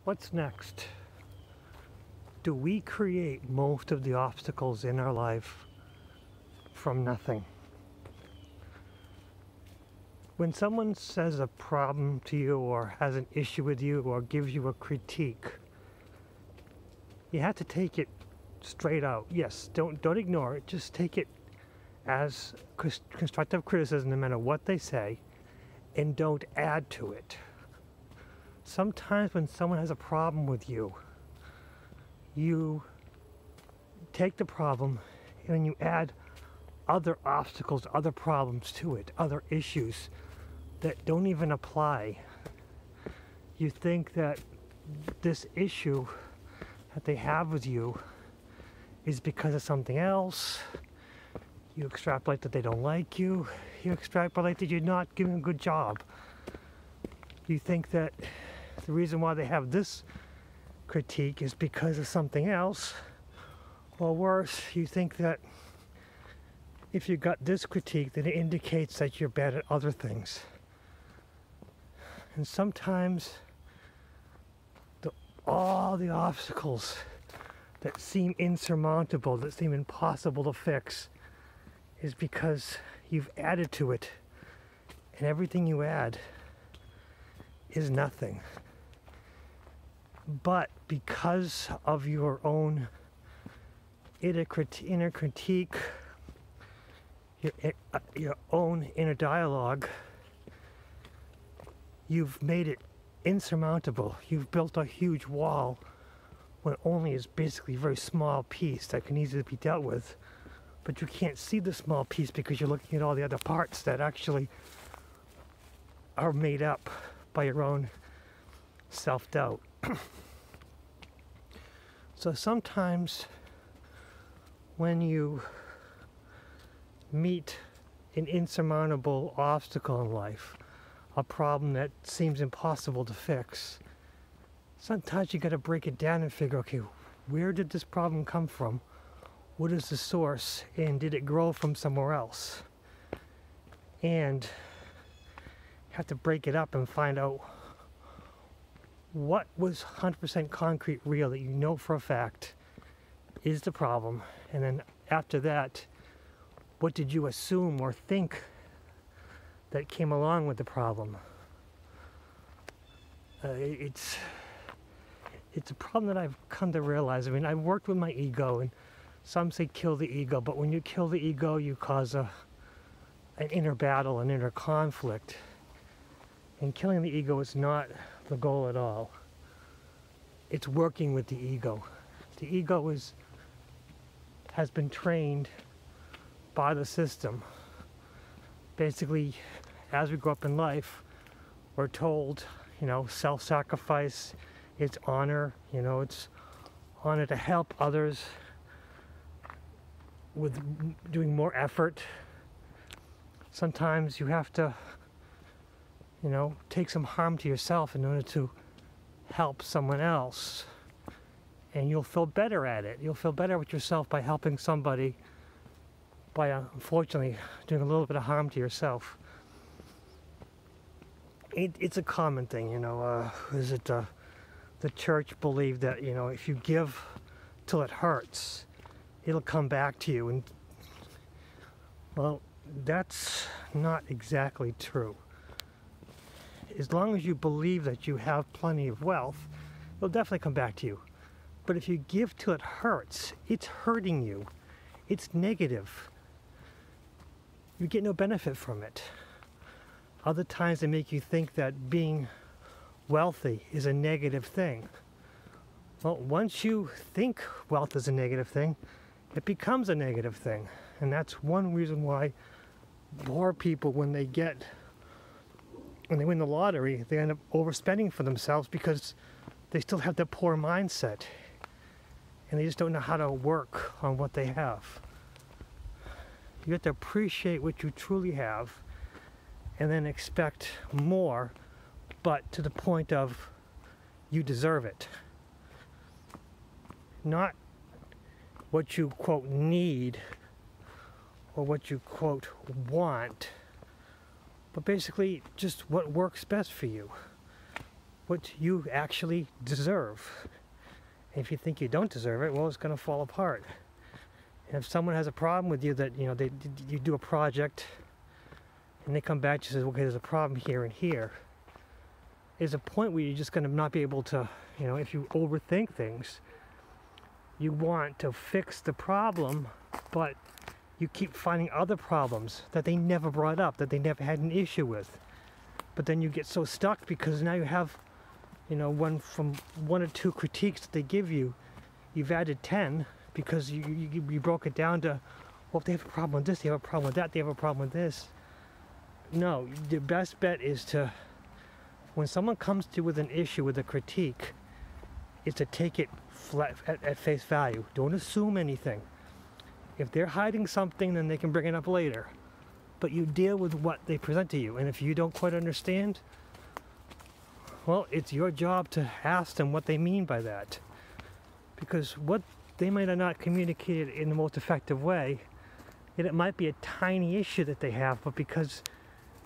What's next? Do we create most of the obstacles in our life from nothing? When someone says a problem to you or has an issue with you or gives you a critique, you have to take it straight out. Yes, don't ignore it. Just take it as constructive criticism no matter what they say, and don't add to it. Sometimes when someone has a problem with you, you take the problem and you add other obstacles, other problems to it, other issues that don't even apply. You think that this issue that they have with you is because of something else. You extrapolate that they don't like you. You extrapolate that you're not giving a good job. You think that the reason why they have this critique is because of something else. Or worse, you think that if you got this critique, then it indicates that you're bad at other things. And sometimes all the obstacles that seem insurmountable, that seem impossible to fix, is because you've added to it, and everything you add is nothing. But because of your own inner critique, your own inner dialogue, you've made it insurmountable. You've built a huge wall when only is basically a very small piece that can easily be dealt with. But you can't see the small piece because you're looking at all the other parts that actually are made up by your own self-doubt. So sometimes when you meet an insurmountable obstacle in life, a problem that seems impossible to fix, sometimes you got to break it down and figure, okay, where did this problem come from? What is the source? And did it grow from somewhere else? And you have to break it up and find out what was 100% concrete real that you know for a fact is the problem. And then after that, what did you assume or think that came along with the problem? It's a problem that I've come to realize. I mean, I've worked with my ego, and some say kill the ego, but when you kill the ego, you cause an inner battle, an inner conflict. And killing the ego is not the goal at all. It's working with the ego. The ego has been trained by the system. Basically, as we grow up in life, we're told, self-sacrifice, it's honor, it's honor to help others with doing more effort. Sometimes you have to, take some harm to yourself in order to help someone else. And you'll feel better at it. You'll feel better with yourself by helping somebody by, unfortunately, doing a little bit of harm to yourself. It's a common thing, the church believed that, if you give till it hurts, it'll come back to you. And, well, that's not exactly true. As long as you believe that you have plenty of wealth, it'll definitely come back to you. But if you give till it hurts, it's hurting you. It's negative. You get no benefit from it. Other times they make you think that being wealthy is a negative thing. Well, once you think wealth is a negative thing, it becomes a negative thing. And that's one reason why poor people, when they win the lottery, they end up overspending for themselves because they still have that poor mindset. And they just don't know how to work on what they have. You have to appreciate what you truly have and then expect more, but to the point of you deserve it. Not what you, quote, need or what you, quote, want, but basically just what works best for you. what you actually deserve. And if you think you don't deserve it, well, it's going to fall apart. And if someone has a problem with you that, you know, you do a project and they come back and say, okay, there's a problem here and here, there's a point where you're just going to not be able to, you know, if you overthink things, you want to fix the problem, but you keep finding other problems that they never brought up, that they never had an issue with. But then you get so stuck because now you have, you know, one or two critiques that they give you, you've added 10 because you broke it down to, well, if they have a problem with this, they have a problem with that, they have a problem with this. No, the best bet is to, when someone comes to you with an issue, with a critique, is to take it flat, at face value. Don't assume anything. If they're hiding something, then they can bring it up later. But you deal with what they present to you. And if you don't quite understand, well, it's your job to ask them what they mean by that. Because what they might have not communicated in the most effective way, and it might be a tiny issue that they have, but because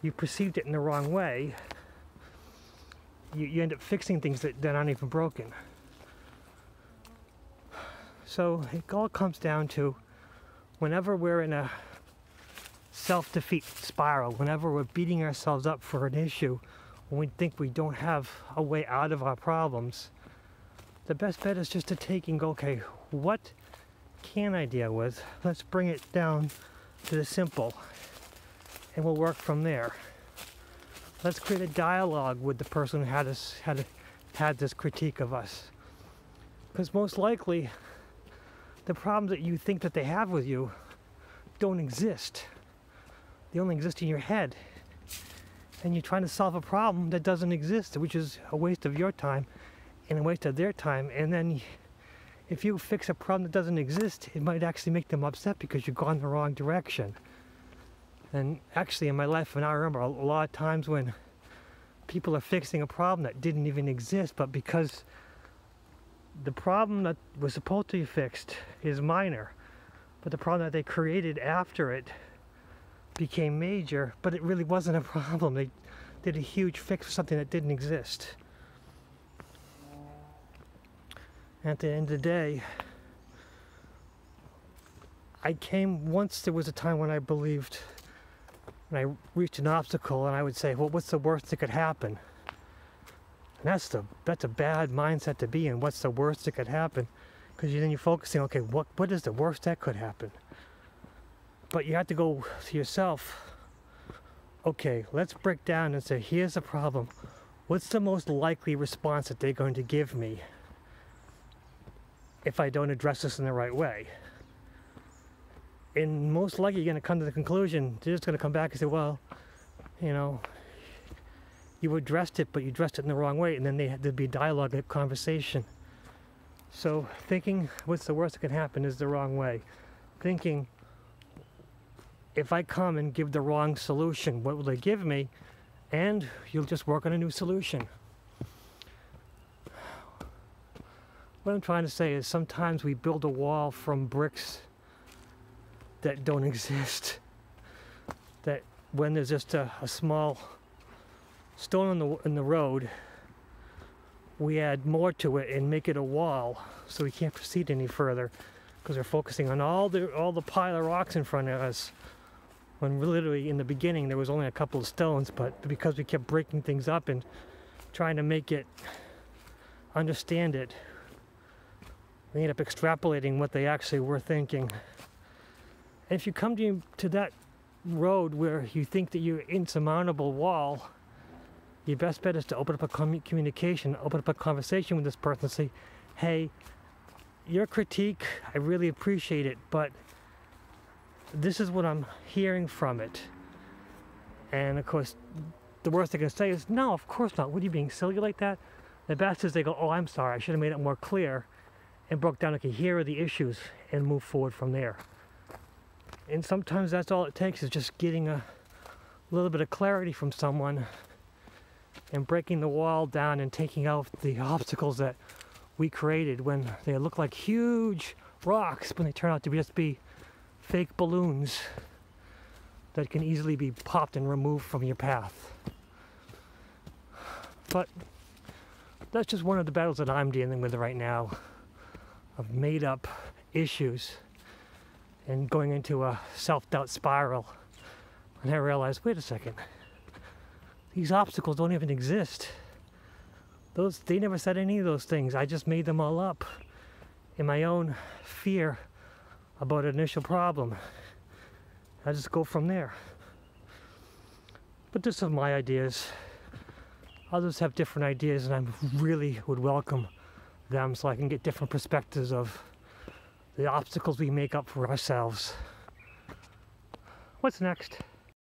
you perceived it in the wrong way, you end up fixing things that aren't even broken. So it all comes down to, whenever we're in a self-defeat spiral, whenever we're beating ourselves up for an issue, when we think we don't have a way out of our problems, the best bet is just to take and go, okay, what can I deal with? Let's bring it down to the simple, and we'll work from there. Let's create a dialogue with the person who had this critique of us. Because most likely, the problems that you think that they have with you don't exist. They only exist in your head. And you're trying to solve a problem that doesn't exist, which is a waste of your time and a waste of their time. And then if you fix a problem that doesn't exist, it might actually make them upset because you've gone the wrong direction. And actually in my life, and I remember a lot of times when people are fixing a problem that didn't even exist, but because the problem that was supposed to be fixed is minor, but the problem that they created after it became major, but it really wasn't a problem. They did a huge fix for something that didn't exist. At the end of the day, once there was a time when I believed, when I reached an obstacle and I would say, well, what's the worst that could happen? And that's a bad mindset to be in. What's the worst that could happen? Because then you're focusing, okay, what is the worst that could happen? But you have to go to yourself, okay, let's break down and say, here's the problem. What's the most likely response that they're going to give me if I don't address this in the right way? And most likely you're going to come to the conclusion, they're just going to come back and say, well, you know, you addressed it, but you addressed it in the wrong way, and then there'd be dialogue, a conversation. So thinking what's the worst that can happen is the wrong way. Thinking, if I come and give the wrong solution, what will they give me? And you'll just work on a new solution. What I'm trying to say is sometimes we build a wall from bricks that don't exist. That when there's just a small stone in the road, we add more to it and make it a wall, so we can't proceed any further because we're focusing on all the pile of rocks in front of us, when literally in the beginning there was only a couple of stones. But because we kept breaking things up and trying to make it understand it, we end up extrapolating what they actually were thinking. And if you come to that road where you think that you're insurmountable wall, your best bet is to open up a communication, open up a conversation with this person and say, hey, your critique, I really appreciate it, but this is what I'm hearing from it. And of course, the worst they can say is, no, of course not. What are you being silly like that? The best is they go, oh, I'm sorry, I should have made it more clear, and broke down, okay, here are the issues, and move forward from there. And sometimes that's all it takes, is just getting a little bit of clarity from someone and breaking the wall down and taking out the obstacles that we created when they look like huge rocks, when they turn out to just be fake balloons that can easily be popped and removed from your path. But that's just one of the battles that I'm dealing with right now, of made up issues and going into a self-doubt spiral. And I realized, wait a second, these obstacles don't even exist. They never said any of those things. I just made them all up in my own fear about an initial problem. I just go from there. But this are my ideas. Others have different ideas, and I really would welcome them so I can get different perspectives of the obstacles we make up for ourselves. What's next?